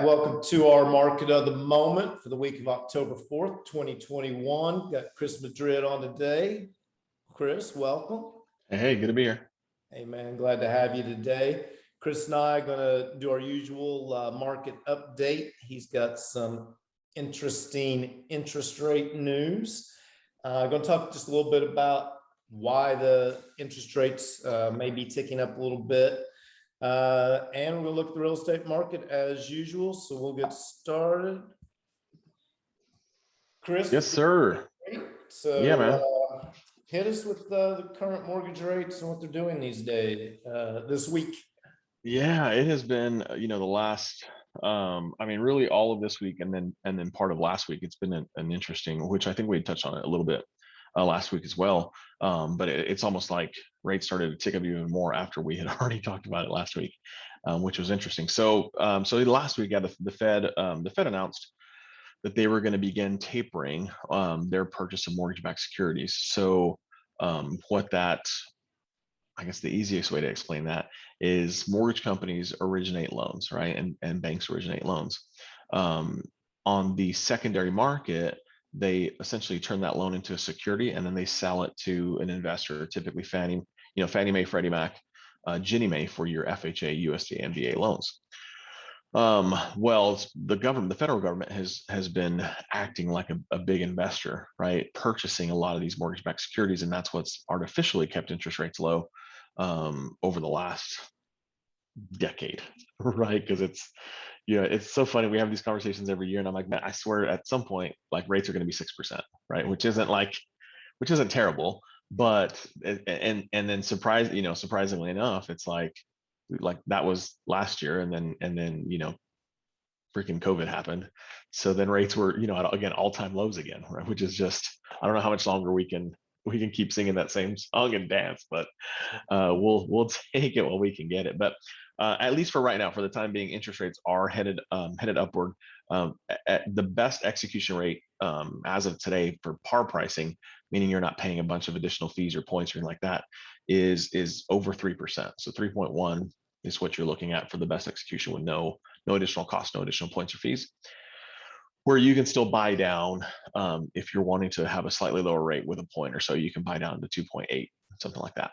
Welcome to our market of the moment for the week of October 4th, 2021. Got Chris Madrid on today. Chris, welcome. Hey, good to be here. Hey, man, glad to have you today. Chris and I are going to do our usual market update. He's got some interesting interest rate news. Going to talk just a little bit about why the interest rates may be ticking up a little bit. And we're going to look at the real estate market as usual. So we'll get started. Chris? Yes, sir. So yeah, man. Hit us with the current mortgage rates and what they're doing these days, this week. Yeah, it has been, the last, really all of this week and then part of last week. It's been an interesting, which I think we touched on it a little bit last week as well. But it's almost like rates started to tick up even more after we had already talked about it last week, which was interesting. So last week, the Fed announced that they were going to begin tapering their purchase of mortgage-backed securities. So what that, I guess the easiest way to explain that is mortgage companies originate loans, right? And banks originate loans. On the secondary market, they essentially turn that loan into a security and then they sell it to an investor, typically Fannie Mae, Freddie Mac, Ginnie Mae for your FHA, USDA, MBA loans. Well, the federal government has been acting like a big investor, right? Purchasing a lot of these mortgage-backed securities, and that's what's artificially kept interest rates low over the last decade, right? Because it's so funny. We have these conversations every year, and I'm like, man, I swear at some point, like rates are going to be 6%, right? Which isn't terrible, but and then surprisingly enough, it's like that was last year, and then freaking COVID happened. So then rates were, again, all-time lows again, right? Which is just, I don't know how much longer we can keep singing that same song and dance, but we'll take it while we can get it. But at least for right now, for the time being, interest rates are headed upward. At the best execution rate as of today for par pricing, meaning you're not paying a bunch of additional fees or points or anything like that, is over 3%. So 3.1 is what you're looking at for the best execution with no additional cost, no additional points or fees. Where you can still buy down if you're wanting to have a slightly lower rate with a point or so, you can buy down to 2.8, something like that.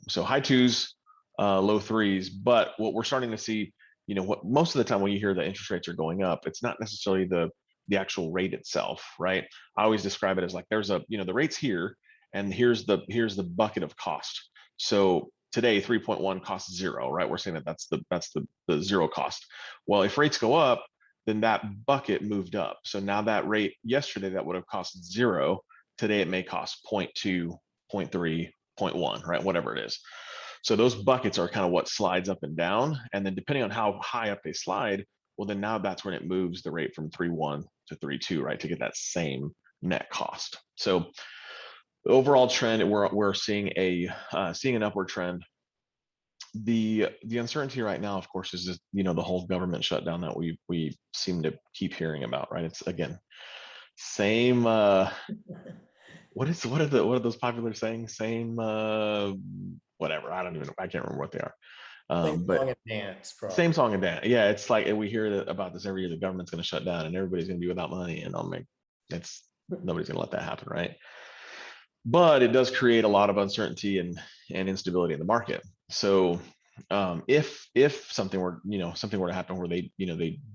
So high twos, low threes. But what we're starting to see, what most of the time when you hear that interest rates are going up, it's not necessarily the actual rate itself, right? I always describe it as like there's the rate's here, and here's the bucket of cost. So today 3.1 costs 0, right? We're saying that's the zero cost. Well, if rates go up, then that bucket moved up. So now that rate yesterday that would have cost 0, today it may cost 0.2, 0.3, 0.1, right? Whatever it is. So those buckets are kind of what slides up and down. And then depending on how high up they slide, well, then now that's when it moves the rate from 3.1 to 3.2, right? To get that same net cost. So the overall trend, we're seeing an upward trend. The uncertainty right now, of course, is just, the whole government shutdown that we seem to keep hearing about, right? It's again, same what are those popular sayings? Same whatever. I can't remember what they are. Same but song and dance, probably. Same song and dance. Yeah, it's like we hear about this every year. The government's going to shut down and everybody's going to be without money, and nobody's going to let that happen, right? But it does create a lot of uncertainty and instability in the market. So if something were to happen where they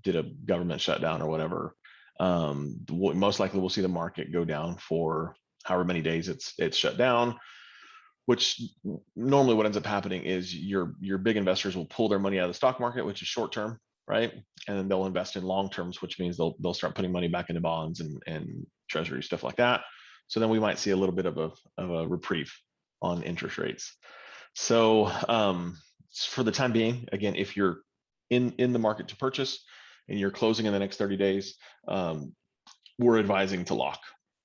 did a government shutdown or whatever, most likely we'll see the market go down for however many days it's shut down. Which normally what ends up happening is your big investors will pull their money out of the stock market, which is short term, right? And then they'll invest in long terms, which means they'll start putting money back into bonds and treasury, stuff like that. So then we might see a little bit of a reprieve on interest rates. So for the time being, again, if you're in the market to purchase and you're closing in the next 30 days, we're advising to lock,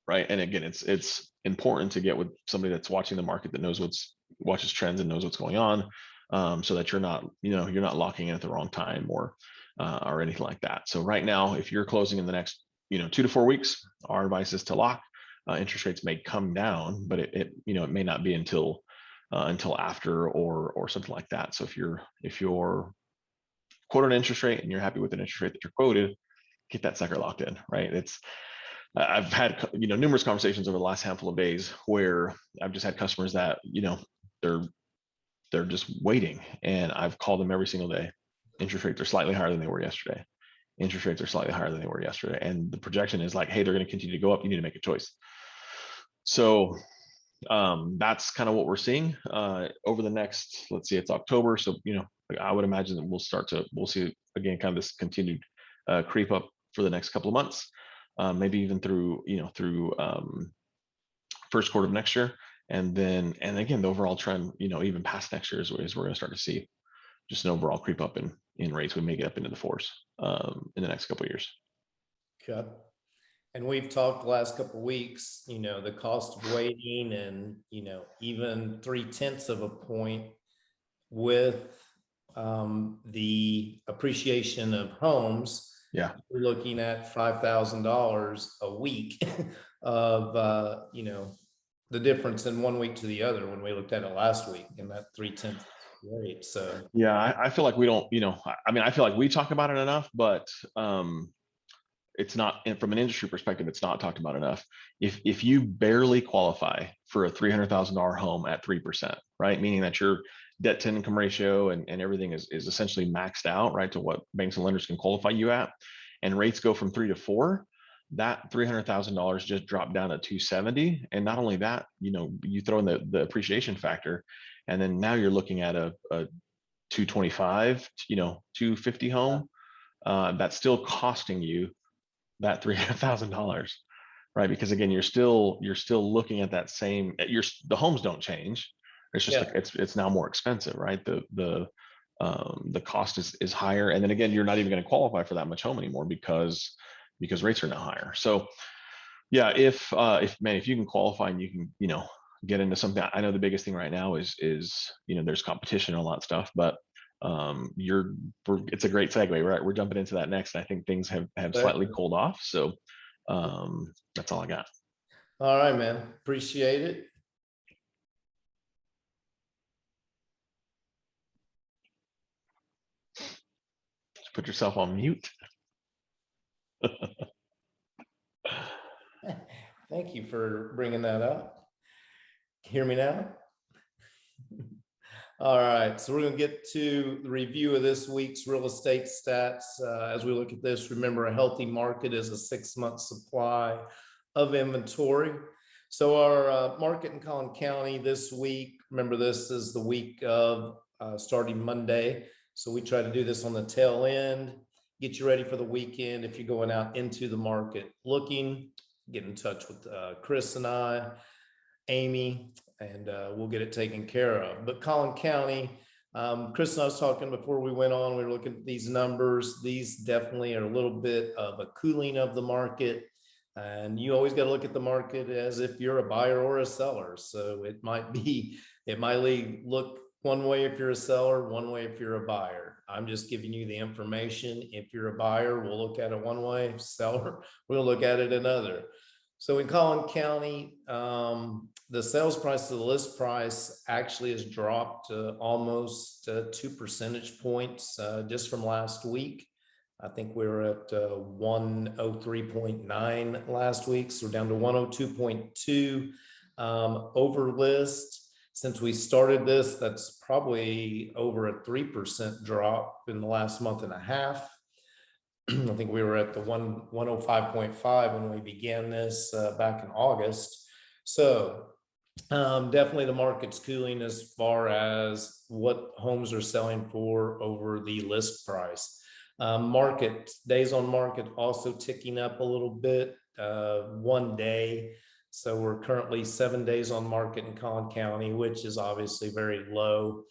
right? And again, it's important to get with somebody that's watching the market, that watches trends and knows what's going on, so that you're not locking in at the wrong time or anything like that. So right now, if you're closing in the next 2 to 4 weeks, our advice is to lock. Interest rates may come down, but it may not be until after or something like that. So if you're quote an interest rate and you're happy with an interest rate that you're quoted, get that sucker locked in, right? I've had, numerous conversations over the last handful of days where I've just had customers that, they're just waiting, and I've called them every single day. Interest rates are slightly higher than they were yesterday. Interest rates are slightly higher than they were yesterday. And the projection is like, hey, they're going to continue to go up. You need to make a choice. So that's kind of what we're seeing over the next, let's see, it's October. So, I would imagine that we'll see again, kind of this continued creep up for the next couple of months, maybe even through first quarter of next year. And again, the overall trend, even past next year is we're going to start to see just an overall creep up in rates. We may get up into the fours in the next couple of years. Okay. And we've talked the last couple of weeks, the cost of waiting and, even 0.3 of a point with the appreciation of homes. Yeah. We're looking at $5,000 a week of, the difference in 1 week to the other when we looked at it last week in that 0.3 rate. So, yeah, I feel like we don't, I feel like we talk about it enough, but it's not, and from an industry perspective, it's not talked about enough. If you barely qualify for a $300,000 home at 3%, right? Meaning that your debt to income ratio and everything is essentially maxed out, right? To what banks and lenders can qualify you at, and rates go from 3 to 4, that $300,000 just dropped down to 270. And not only that, you throw in the appreciation factor, and then now you're looking at a 225, 250 home that's still costing you that $300,000, right? Because again, you're still looking at that same. The homes don't change. It's just like it's now more expensive, right? The cost is higher, and then again, you're not even going to qualify for that much home anymore because rates are now higher. So yeah, if you can qualify and you can get into something. I know the biggest thing right now is there's competition and all that stuff, but it's a great segue, right? We're jumping into that next. And I think things have slightly cooled off. So that's all I got. All right, man. Appreciate it. Just put yourself on mute. Thank you for bringing that up. Hear me now? All right, so we're going to get to the review of this week's real estate stats. As we look at this, remember, a healthy market is a 6-month supply of inventory. So our market in Collin County this week, remember, this is the week of starting Monday. So we try to do this on the tail end, get you ready for the weekend. If you're going out into the market looking, get in touch with Chris and I, Amy, and we'll get it taken care of. But Collin County, Chris and I was talking before we went on, we were looking at these numbers. These definitely are a little bit of a cooling of the market. And you always got to look at the market as if you're a buyer or a seller. So it might look one way if you're a seller, one way if you're a buyer. I'm just giving you the information. If you're a buyer, we'll look at it one way. Seller, we'll look at it another. So in Collin County, the sales price to the list price actually has dropped almost 2 percentage points just from last week. I think we were at 103.9 last week, so we're down to 102.2 over list. Since we started this, that's probably over a 3% drop in the last month and a half. I think we were at the 105.5 when we began this back in August. So definitely the market's cooling as far as what homes are selling for over the list price. Market days on market also ticking up a little bit, 1 day. So we're currently 7 days on market in Collin County, which is obviously very low.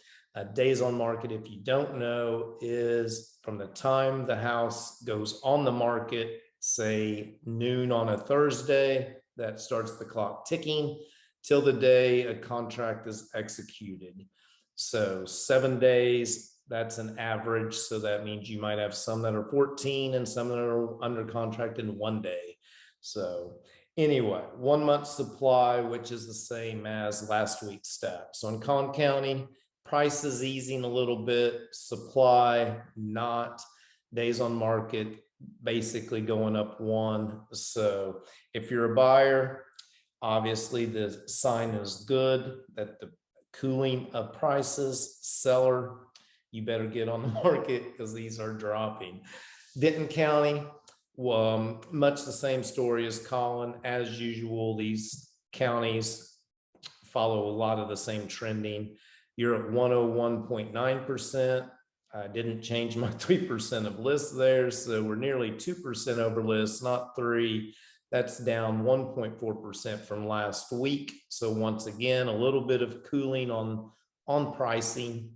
Days on market, if you don't know, is from the time the house goes on the market, say noon on a Thursday, that starts the clock ticking till the day a contract is executed. So 7 days, that's an average. So that means you might have some that are 14 and some that are under contract in 1 day. So anyway, 1 month supply, which is the same as last week's stat. So in Collin County, prices easing a little bit, supply not, days on market basically going up one. So if you're a buyer, obviously the sign is good that the cooling of prices. Seller, you better get on the market because these are dropping. Denton County, much the same story as Collin. As usual, these counties follow a lot of the same trending. You're at 101.9%. I didn't change my 3% of list there, so we're nearly 2% over list, not 3. That's down 1.4% from last week. So once again, a little bit of cooling on pricing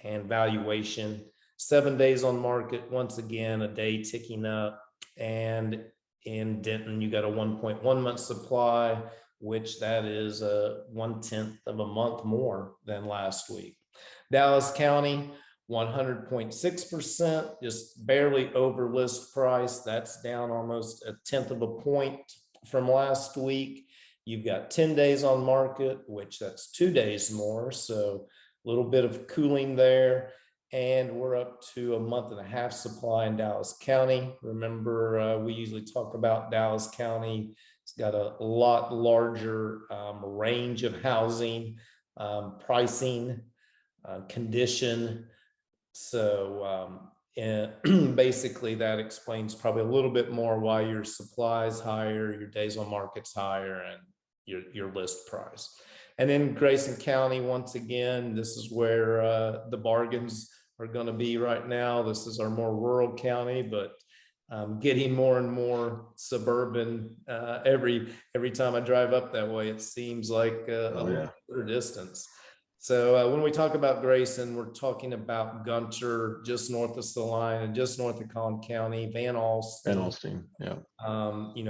and valuation. 7 days on market, once again, a day ticking up. And in Denton, you got a 1.1 month supply, which that is 1/10 of a month more than last week. Dallas County, 100.6%, just barely over list price. That's down almost 1/10 of a point from last week. You've got 10 days on market, which that's 2 days more. So a little bit of cooling there. And we're up to a 1.5 month supply in Dallas County. Remember, we usually talk about Dallas County. It's got a lot larger range of housing, pricing, condition. So and basically that explains probably a little bit more why your supply is higher, your days on market's higher, and your list price. And then Grayson County, once again, this is where the bargains are going to be right now. This is our more rural county, but getting more and more suburban every time I drive up that way. It seems like a little distance. So when we talk about Grayson, we're talking about Gunter, just north of Salina, just north of Collin County, Van Alstyne. Yeah.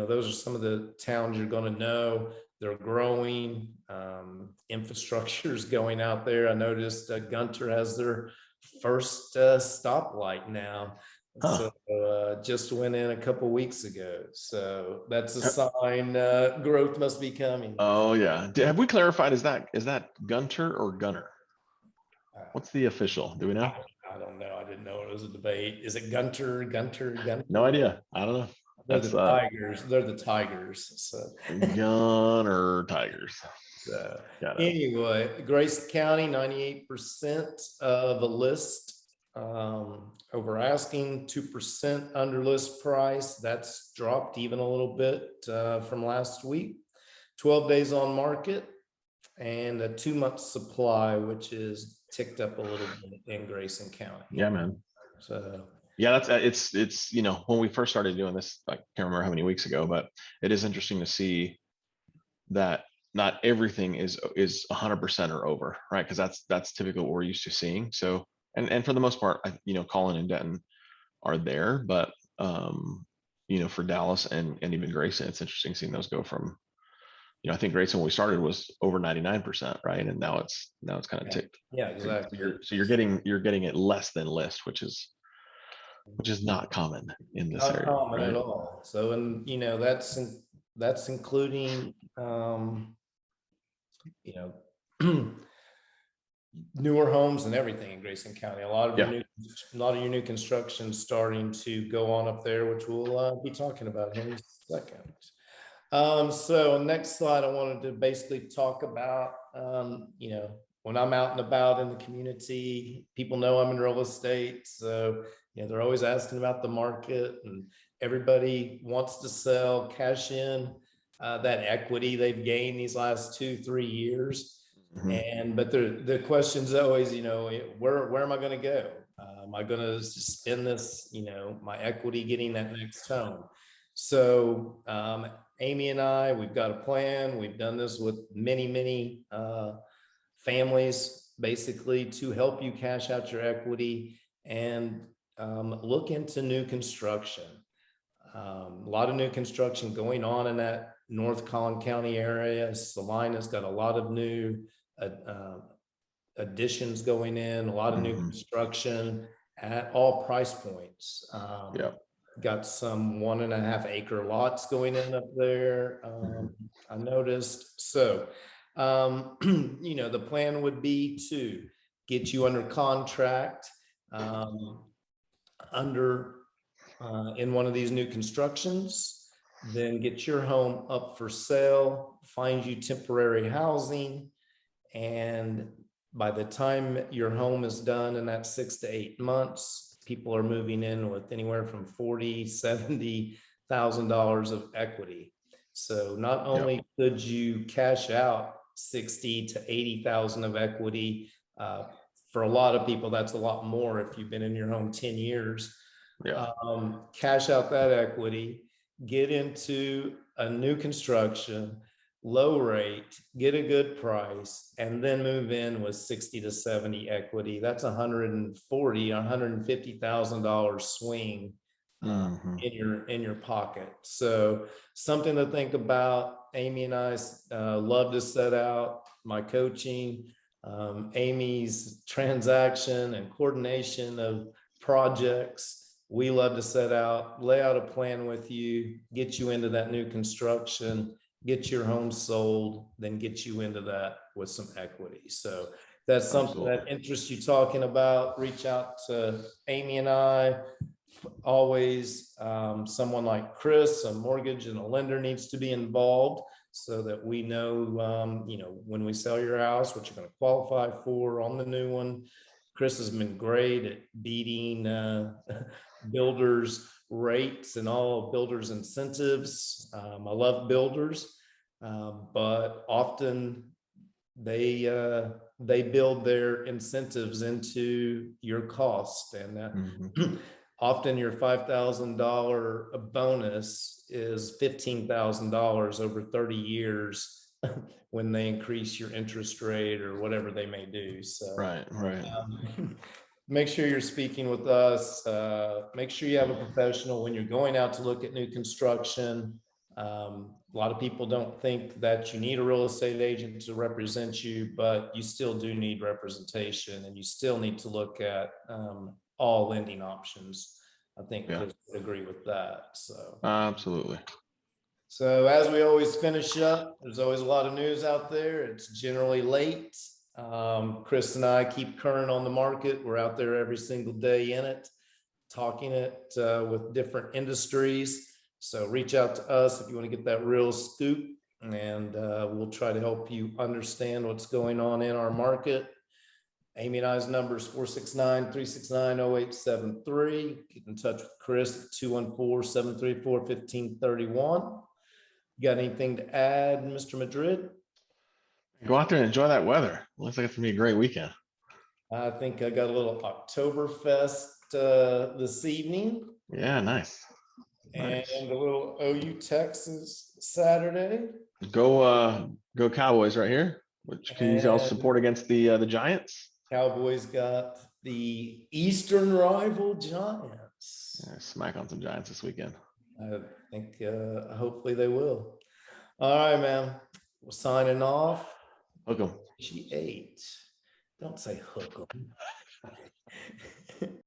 Those are some of the towns you're going to know. They're growing. Infrastructure is going out there. I noticed Gunter has their first stoplight now. So just went in a couple weeks ago. So that's a sign growth must be coming. Oh yeah. Have we clarified? Is that Gunter or Gunner? What's the official? Do we know? I don't know. I didn't know it was a debate. Is it Gunter? No idea. I don't know. They're the Tigers. They're the Tigers. So Gunner Tigers. So anyway, Grayson County, 98% of the list over asking, 2% under list price. That's dropped even a little bit from last week. 12 days on market and a 2-month supply, which is ticked up a little bit in Grayson County. Yeah, man. So yeah, that's it's when we first started doing this, I can't remember how many weeks ago, but it is interesting to see that not everything is 100% or over, right? Because that's typically what we're used to seeing. So and for the most part, Collin and Denton are there, but for Dallas and even Grayson, it's interesting seeing those go from, I think Grayson when we started was over 99%, right? And now it's kind of ticked. Yeah, exactly. So you're getting it less than list, which is not common in this area. Not common at all. So, and that's including newer homes and everything in Grayson County. A lot of your new construction starting to go on up there, which we'll be talking about here in a second. So next slide, I wanted to basically talk about, when I'm out and about in the community, people know I'm in real estate. So, they're always asking about the market, and everybody wants to sell, cash in that equity they've gained these last 2-3 years. But the question's always, where am I going to go? Am I going to spend this, my equity getting that next home? So Amy and I, we've got a plan. We've done this with many families, basically, to help you cash out your equity and look into new construction. A lot of new construction going on in that North Collin County area. Salina's got a lot of new additions going in, a lot of new construction at all price points. Got some 1.5 acre lots going in up there. I noticed. So, the plan would be to get you under contract in one of these new constructions, then get your home up for sale, find you temporary housing, and by the time your home is done in that 6 to 8 months, people are moving in with anywhere from $40,000-$70,000 of equity. So not only could you cash out 60 to 80,000 of equity, for a lot of people, that's a lot more if you've been in your home 10 years. Cash out that equity, get into a new construction, low rate, get a good price, and then move in with 60 to 70 equity. That's $150,000 swing in your pocket. So something to think about. Amy and I love to set out my coaching, Amy's transaction and coordination of projects. We love to set out, lay out a plan with you, get you into that new construction, get your home sold, then get you into that with some equity. So that's something that interests you talking about. Reach out to Amy and I. Always someone like Chris, a mortgage and a lender, needs to be involved so that we know, when we sell your house, what you're going to qualify for on the new one. Chris has been great at beating builders' rates and all builders' incentives. I love builders, but often they build their incentives into your cost, and often your $5,000 bonus is $15,000 over 30 years when they increase your interest rate or whatever they may do. So make sure you're speaking with us. Make sure you have a professional when you're going out to look at new construction. A lot of people don't think that you need a real estate agent to represent you, but you still do need representation, and you still need to look at all lending options. I think Chris would agree with that. So absolutely. So as we always finish up, there's always a lot of news out there. It's generally late. Chris and I keep current on the market. We're out there every single day in it, talking it with different industries. So reach out to us if you want to get that real scoop, and we'll try to help you understand what's going on in our market. Amy and I's number is 469-369-0873. Get in touch with Chris at 214-734-1531. Got anything to add, Mr. Madrid? Go out there and enjoy that weather. Looks like it's gonna be a great weekend. I think I got a little Oktoberfest this evening. Yeah, nice. And a little OU Texas Saturday. Go Cowboys right here. Which can you all support against the Giants? Cowboys got the Eastern rival Giants. Yeah, smack on some Giants this weekend. I think hopefully they will. All right, man. We're signing off. Hook 'em. She ate. Don't say hook 'em.